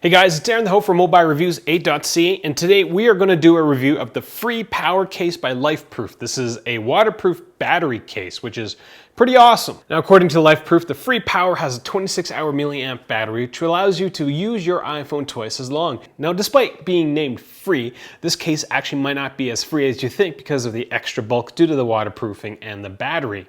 Hey guys, it's Aaron the host for mobilereviews8.ca, and today we are going to do a review of the Fre Power case by LifeProof. This is a waterproof battery case, which is pretty awesome. Now, according to LifeProof, the Fre Power has a 26-hour milliamp battery, which allows you to use your iPhone twice as long. Now, despite being named free, this case actually might not be as free as you think because of the extra bulk due to the waterproofing and the battery.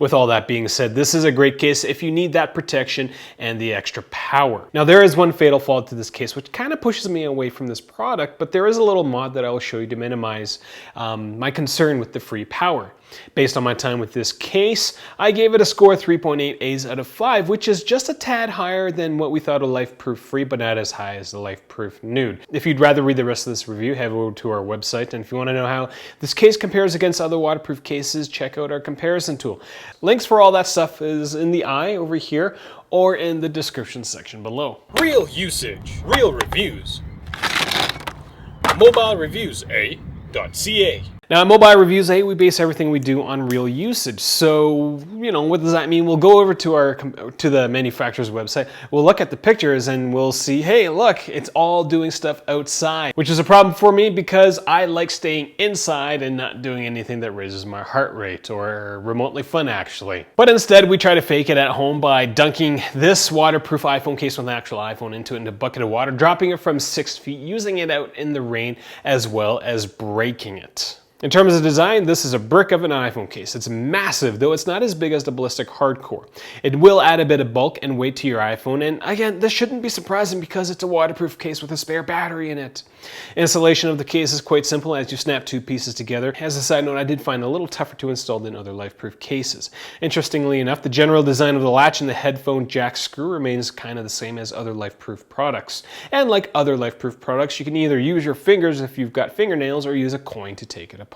With all that being said, this is a great case if you need that protection and the extra power. Now, there is one fatal flaw to this case, which kind of pushes me away from this product, but there is a little mod that I will show you to minimize my concern with the Fre Power. Based on my time with this case, I gave it a score 3.8 A's out of 5, which is just a tad higher than what we thought of LifeProof Fre, but not as high as the LifeProof Nude. If you'd rather read the rest of this review, head over to our website, and if you want to know how this case compares against other waterproof cases, check out our comparison tool. Links for all that stuff is in the eye over here or in the description section below. Real usage, real reviews. mobilereviews8.ca. Now, at Mobile Reviews 8, we base everything we do on real usage. So, what does that mean? We'll go over to the manufacturer's website, we'll look at the pictures, and we'll see, hey, look, it's all doing stuff outside, which is a problem for me because I like staying inside and not doing anything that raises my heart rate or remotely fun, actually. But instead, we try to fake it at home by dunking this waterproof iPhone case with an actual iPhone into a bucket of water, dropping it from 6 feet, using it out in the rain, as well as breaking it. In terms of design, this is a brick of an iPhone case. It's massive, though it's not as big as the Ballistic Hardcore. It will add a bit of bulk and weight to your iPhone, and again, this shouldn't be surprising because it's a waterproof case with a spare battery in it. Installation of the case is quite simple as you snap two pieces together. As a side note, I did find it a little tougher to install than other LifeProof cases. Interestingly enough, the general design of the latch and the headphone jack screw remains kind of the same as other LifeProof products. And like other LifeProof products, you can either use your fingers if you've got fingernails or use a coin to take it apart.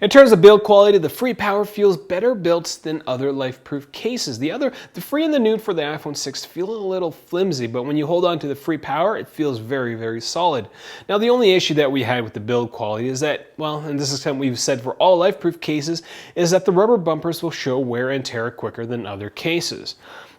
In terms of build quality, the Fre Power feels better built than other LifeProof cases. The Fre and the Nude for the iPhone 6 feel a little flimsy, but when you hold on to the Fre Power, it feels very, very solid. Now, the only issue that we had with the build quality is that, well, and this is something we've said for all LifeProof cases, is that the rubber bumpers will show wear and tear quicker than other cases.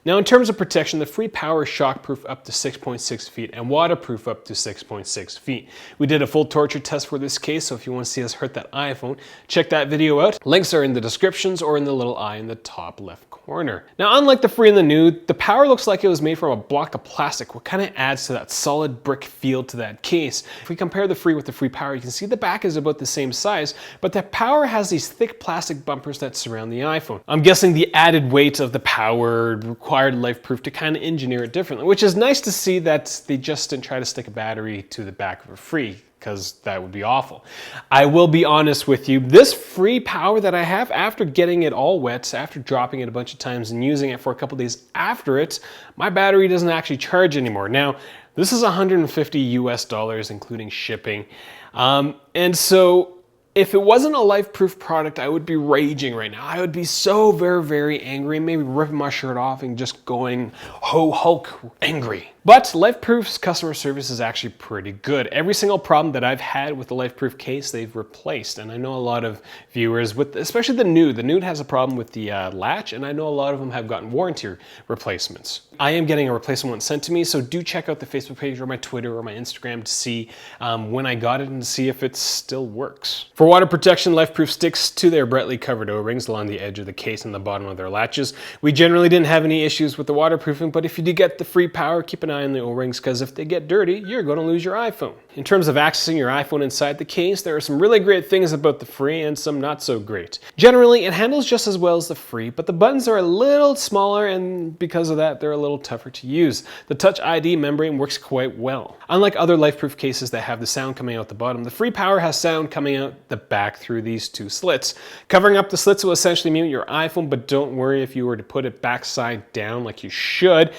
Now, in terms of protection, the Fre Power is shockproof up to 6.6 feet and waterproof up to 6.6 feet. We did a full torture test for this case, so if you want to see us hurt that iPhone, check that video out. Links are in the descriptions or in the little eye in the top left corner. Now, unlike the Fre and the Nude, the Power looks like it was made from a block of plastic, what kind of adds to that solid brick feel to that case. If we compare the Fre with the Fre Power, you can see the back is about the same size, but the Power has these thick plastic bumpers that surround the iPhone. I'm guessing the added weight of the Power required LifeProof to kind of engineer it differently, which is nice to see that they just didn't try to stick a battery to the back of a Fre, because that would be awful. I will be honest with you, this Fre Power that I have, after getting it all wet, after dropping it a bunch of times and using it for a couple days after it, my battery doesn't actually charge anymore. Now, this is $150 US, including shipping. And so if it wasn't a LifeProof product, I would be raging right now. I would be so very, very angry, maybe ripping my shirt off and just going ho Hulk angry. But LifeProof's customer service is actually pretty good. Every single problem that I've had with the LifeProof case, they've replaced. And I know a lot of viewers, especially the Nude. The Nude has a problem with the latch, and I know a lot of them have gotten warranty replacements. I am getting a replacement one sent to me, so do check out the Facebook page or my Twitter or my Instagram to see when I got it and to see if it still works. For water protection, LifeProof sticks to their brightly covered O-rings along the edge of the case and the bottom of their latches. We generally didn't have any issues with the waterproofing, but if you do get the Fre Power, keep an eye on the O-rings, because if they get dirty, you're going to lose your iPhone. In terms of accessing your iPhone inside the case, there are some really great things about the Fre and some not so great. Generally, it handles just as well as the Fre, but the buttons are a little smaller, and because of that, they're a little tougher to use. The Touch ID membrane works quite well. Unlike other LifeProof cases that have the sound coming out the bottom, the Fre Power has sound coming out the back through these two slits. Covering up the slits will essentially mute your iPhone, but don't worry if you were to put it backside down like you should,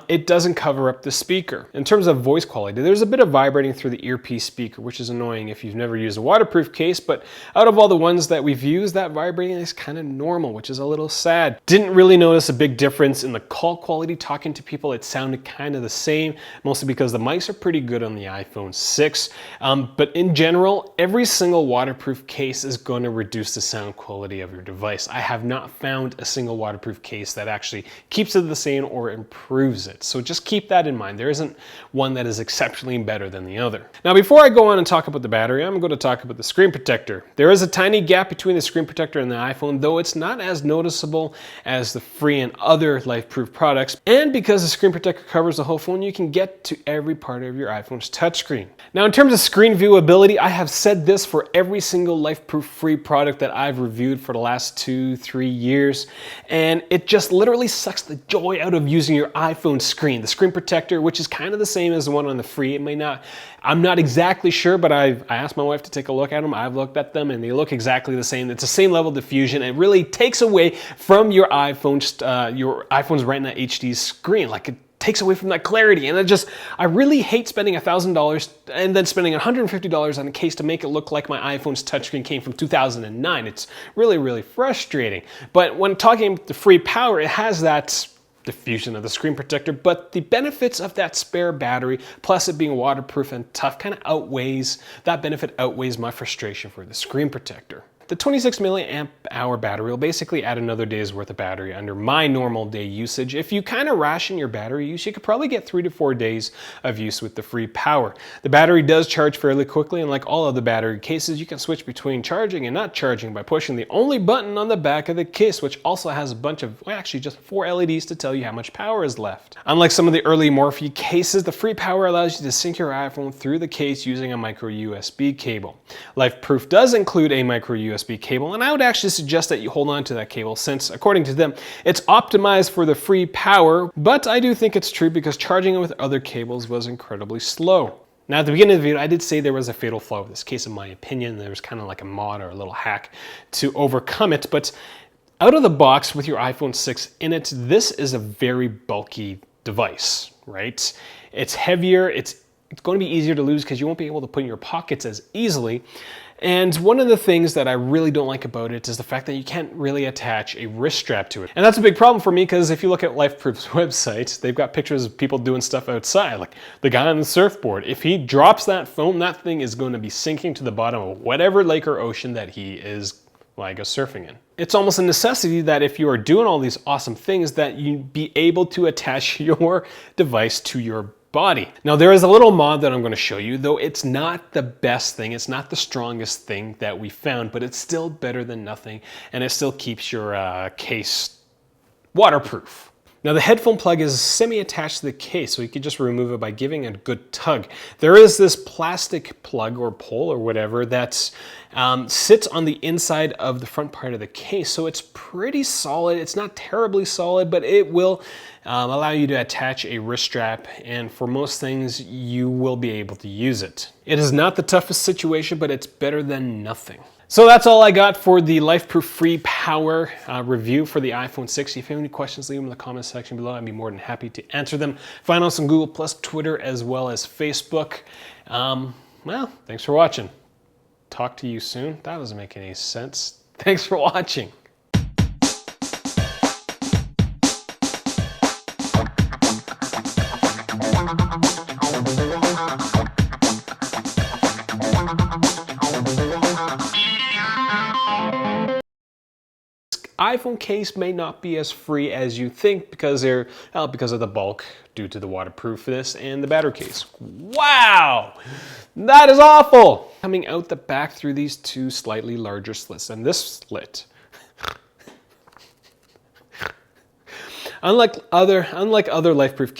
it doesn't cover up the speaker. In terms of voice quality, there's a bit of vibrating through the earpiece speaker, which is annoying if you've never used a waterproof case, but out of all the ones that we've used, that vibrating is kind of normal, which is a little sad. Didn't really notice a big difference in the call quality talking to people. It sounded kind of the same, mostly because the mics are pretty good on the iPhone 6. But in general, every single waterproof case is going to reduce the sound quality of your device. I have not found a single waterproof case that actually keeps it the same or improves it. So just keep that that in mind. There isn't one that is exceptionally better than the other. Now, before I go on and talk about the battery, I'm going to talk about the screen protector. There is a tiny gap between the screen protector and the iPhone, though it's not as noticeable as the Fre and other LifeProof products. And because the screen protector covers the whole phone, you can get to every part of your iPhone's touchscreen. Now, in terms of screen viewability, I have said this for every single LifeProof Fre product that I've reviewed for the last 2-3 years, and it just literally sucks the joy out of using your iPhone screen. The screen protector, which is kind of the same as the one on the Fre, it may not, I'm not exactly sure, but I asked my wife to take a look at them. I've looked at them and they look exactly the same. It's the same level of diffusion. It really takes away from your iPhone's Retina HD screen. Like, it takes away from that clarity, and I really hate spending $1,000 and then spending $150 on a case to make it look like my iPhone's touchscreen came from 2009. It's really, really frustrating. But when talking about the Fre Power, it has that diffusion of the screen protector, but the benefits of that spare battery, plus it being waterproof and tough, kind of outweighs my frustration for the screen protector. The 26 milliamp hour battery will basically add another day's worth of battery under my normal day usage. If you kind of ration your battery use, you could probably get 3 to 4 days of use with the Fre Power. The battery does charge fairly quickly, and like all other battery cases, you can switch between charging and not charging by pushing the only button on the back of the case, which also has a bunch of, well, actually just 4 LEDs to tell you how much power is left. Unlike some of the early Morphe cases, the Fre Power allows you to sync your iPhone through the case using a micro USB cable. LifeProof does include a micro USB cable, and I would actually suggest that you hold on to that cable since, according to them, it's optimized for the Fre Power, but I do think it's true because charging it with other cables was incredibly slow. Now, at the beginning of the video, I did say there was a fatal flaw with this case, in my opinion. There was kind of like a mod or a little hack to overcome it, but out of the box with your iPhone 6 in it, this is a very bulky device, right? It's heavier, it's going to be easier to lose because you won't be able to put in your pockets as easily. And one of the things that I really don't like about it is the fact that you can't really attach a wrist strap to it. And that's a big problem for me because if you look at LifeProof's website, they've got pictures of people doing stuff outside, like the guy on the surfboard. If he drops that phone, that thing is going to be sinking to the bottom of whatever lake or ocean that he is, well, I guess, surfing in. It's almost a necessity that if you are doing all these awesome things, that you be able to attach your device to your body. Now, there is a little mod that I'm going to show you, though it's not the best thing, it's not the strongest thing that we found, but it's still better than nothing, and it still keeps your case waterproof. Now, the headphone plug is semi-attached to the case, so you can just remove it by giving it a good tug. There is this plastic plug or pole or whatever that sits on the inside of the front part of the case, so it's pretty solid. It's not terribly solid, but it will allow you to attach a wrist strap, and for most things, you will be able to use it. It is not the toughest situation, but it's better than nothing. So that's all I got for the LifeProof Fre Power review for the iPhone 6. If you have any questions, leave them in the comment section below. I'd be more than happy to answer them. Find us on Google+, Twitter, as well as Facebook. Well, thanks for watching. Talk to you soon. That doesn't make any sense. Thanks for watching. iPhone case may not be as free as you think because of the bulk due to the waterproofness and the battery case. Wow, that is awful. Coming out the back through these two slightly larger slits and this slit. Unlike other LifeProof cases,